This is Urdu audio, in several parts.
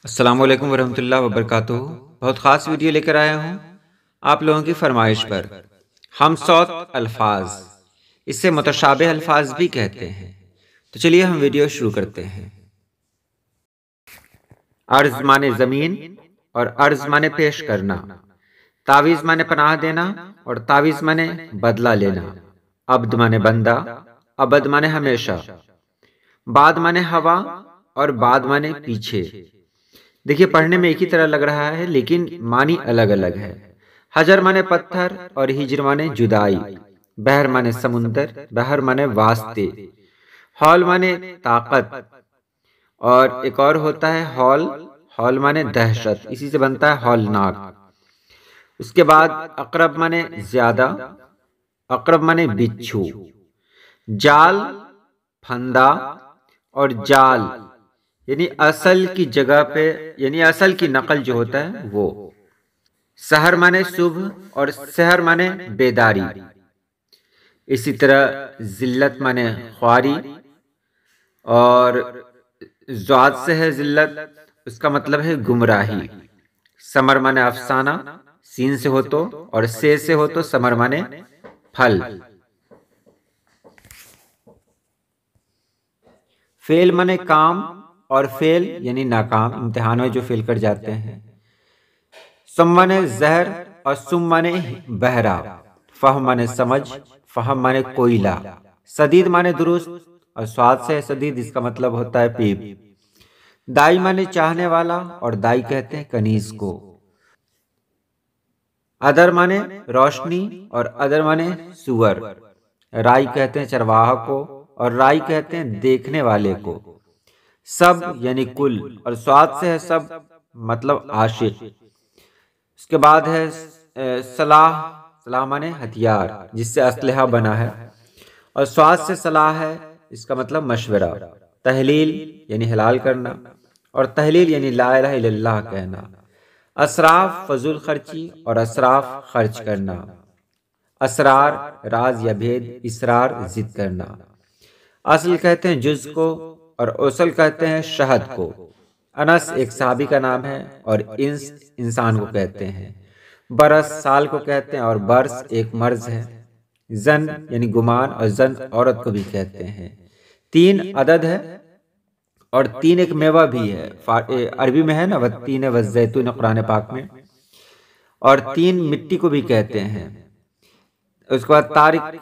السلام علیکم ورحمۃ اللہ وبرکاتہ۔ بہت خاص ویڈیو لے کر آیا ہوں آپ لوگوں کی فرمائش پر۔ ہم صوت الفاظ، اس سے متشابہ الفاظ بھی کہتے ہیں۔ تو چلیے ہم ویڈیو شروع کرتے ہیں۔ عرض مانے زمین اور عرض مانے پیش کرنا، تعویذ مانے پناہ دینا اور تعویذ مانے بدلہ لینا، عبد مانے بندہ، ابد مانے ہمیشہ، بعد مانے ہوا اور بعد مانے پیچھے۔ دیکھیے پڑھنے میں ایک ہی طرح لگ رہا ہے لیکن معنی الگ الگ ہے۔ حجر مانے پتھر اور ہجر مانے جدائی، بحر مانے سمندر، بحر مانے واسطے، ہول مانے طاقت، اور ایک اور ہوتا ہے ہول، ہول مانے دہشت، اسی سے بنتا ہے ہولناک۔ اس کے بعد اقرب مانے زیادہ، اقرب مانے بچھو، جال پھندا اور جال یعنی اصل کی جگہ پہ، یعنی اصل کی نقل جو ہوتا ہے وہ۔ سحر مانے صبح اور سحر مانے بیداری۔ اسی طرح ذلت مانے خواری، اور ذات سے ہے ذلت، اس کا مطلب ہے گمراہی۔ ثمر مانے افسانہ، سین سے ہو تو، اور سے ہو تو ثمر مانے پھل۔ فعل مانے کام اور فعل یعنی ناکام، امتحان میں جو فعل کر جاتے ہیں۔ سم مانے زہر اور سم مانے بہرا، فہم مانے سمجھ، فہم مانے کوئلہ، سدید مانے درست اور سواد سے سدید، اس کا مطلب ہوتا ہے پیپ۔ دائی مانے چاہنے والا اور دائی کہتے ہیں کنیز کو۔ ادر مانے روشنی اور ادر مانے سور، رائی کہتے ہیں چرواہا کو اور رائی کہتے ہیں دیکھنے والے کو۔ سب یعنی کل، اور سواد سے ہے سب مطلب عاشق۔ اس کے بعد ہے صلاح، صلاح مانے ہتھیار جس سے اسلحہ بنا ہے، اور سواد سے صلاح ہے، اس کا مطلب مشورہ۔ تحلیل یعنی حلال کرنا، اور تحلیل یعنی لا الہ الا اللہ کہنا۔ اسراف فضول خرچی اور اسراف خرچ کرنا۔ اسرار راز یا بھید، اسرار ضد کرنا۔ اصل کہتے ہیں جز کو، اور اوصل کہتے ہیں شہد کو۔ انس ایک صحابی کا نام ہے، اور انس انسان کو کہتے ہیں۔ برس سال کو کہتے ہیں، اور برس ایک مرض ہے۔ زن یعنی گمان، اور زن عورت کو بھی کہتے ہیں۔ تین عدد ہے، اور تین ایک میوہ بھی ہے، عربی میں ہے نا والتین والزیتون قرآن پاک میں، اور تین مٹی کو بھی کہتے ہیں۔ اس کے بعد طارق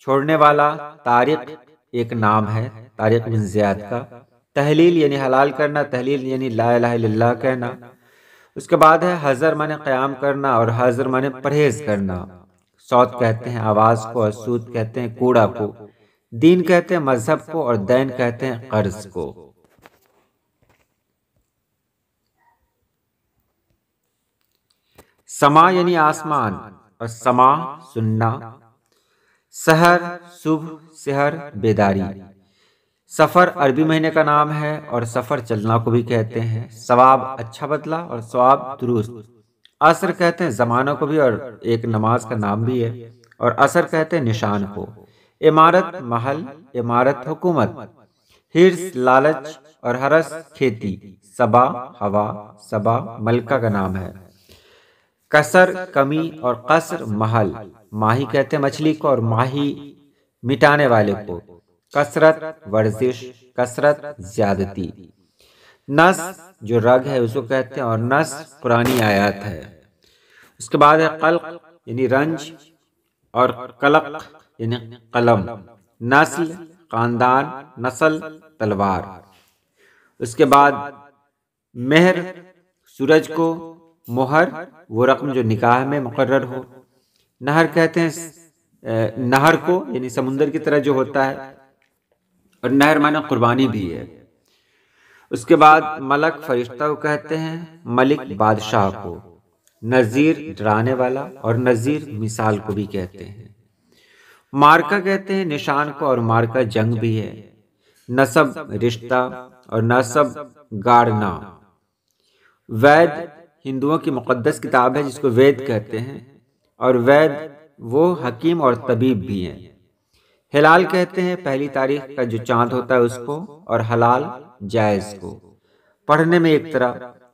چھوڑنے والا، طارق ایک نام ہے طارق بن زیاد کا۔ تحلیل یعنی حلال کرنا، تحلیل یعنی لا الہ الا اللہ کہنا۔ اس کے بعد ہے حذر مانے قیام کرنا، اور حذر مانے پرہیز کرنا۔ صوت کہتے ہیں آواز کو، اور سود کہتے ہیں کوڑا کو۔ دین کہتے ہیں مذہب کو، اور دین کہتے ہیں قرض کو۔ سما یعنی آسمان، اور سما سننا۔ سحر صبح، سحر بیداری۔ سفر عربی مہینے کا نام ہے، اور سفر چلنا کو بھی کہتے ہیں۔ ثواب اچھا بدلہ، اور ثواب درست۔ عصر کہتے ہیں زمانہ کو بھی، اور ایک نماز کا نام بھی ہے، اور عصر کہتے ہیں نشان کو۔ عمارت محل، عمارت حکومت۔ حرص لالچ، اور حرس کھیتی۔ صبا ہوا، صبا ملکہ کا نام ہے۔ کسر کمی، اور قصر محل۔ ماہی کہتے ہیں مچھلی کو، اور ماہی مٹانے والے کو۔ کثرت ورزش، کثرت زیادتی۔ نس جو رگ ہے اس کو کہتے ہیں، اور نس قرآنی آیات ہے۔ اس کے بعد ہے قلق یعنی رنج، اور قلق یعنی قلم۔ نسل خاندان، نسل تلوار۔ اس کے بعد مہر سورج کو، مہر وہ رقم جو نکاح میں مقرر ہو۔ نہر کہتے ہیں نہر کو، یعنی سمندر کی طرح جو ہوتا ہے، اور نہر مانے قربانی بھی ہے۔ اس کے بعد ملک فرشتہ کو کہتے ہیں، ملک بادشاہ کو۔ نذیر ڈرانے والا، اور نذیر مثال کو بھی کہتے ہیں۔ مارکہ کہتے ہیں نشان کو، اور مارکہ جنگ بھی ہے۔ نسب رشتہ، اور نسب گاڑنا۔ وید ہندوؤں کی مقدس کتاب ہے جس کو وید کہتے ہیں، اور وید وہ حکیم اور طبیب بھی ہیں۔ ہلال کہتے ہیں پہلی تاریخ کا جو چاند ہوتا ہے اس کو، اور حلال جائز کو۔ پڑھنے میں ایک طرح،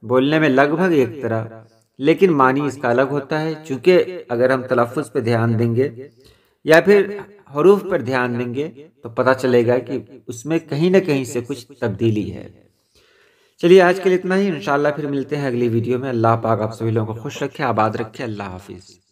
بولنے میں لگ بھگ ایک طرح، لیکن معنی اس کا الگ ہوتا ہے، چونکہ اگر ہم تلفظ پہ دھیان دیں گے یا پھر حروف پر دھیان دیں گے تو پتہ چلے گا کہ اس میں کہیں نہ کہیں سے کچھ تبدیلی ہے۔ چلیے آج کے لیے اتنا ہی، انشاءاللہ پھر ملتے ہیں اگلی ویڈیو میں۔ اللہ پاک آپ سبھی لوگوں کو خوش رکھے، آباد رکھے۔ اللہ حافظ۔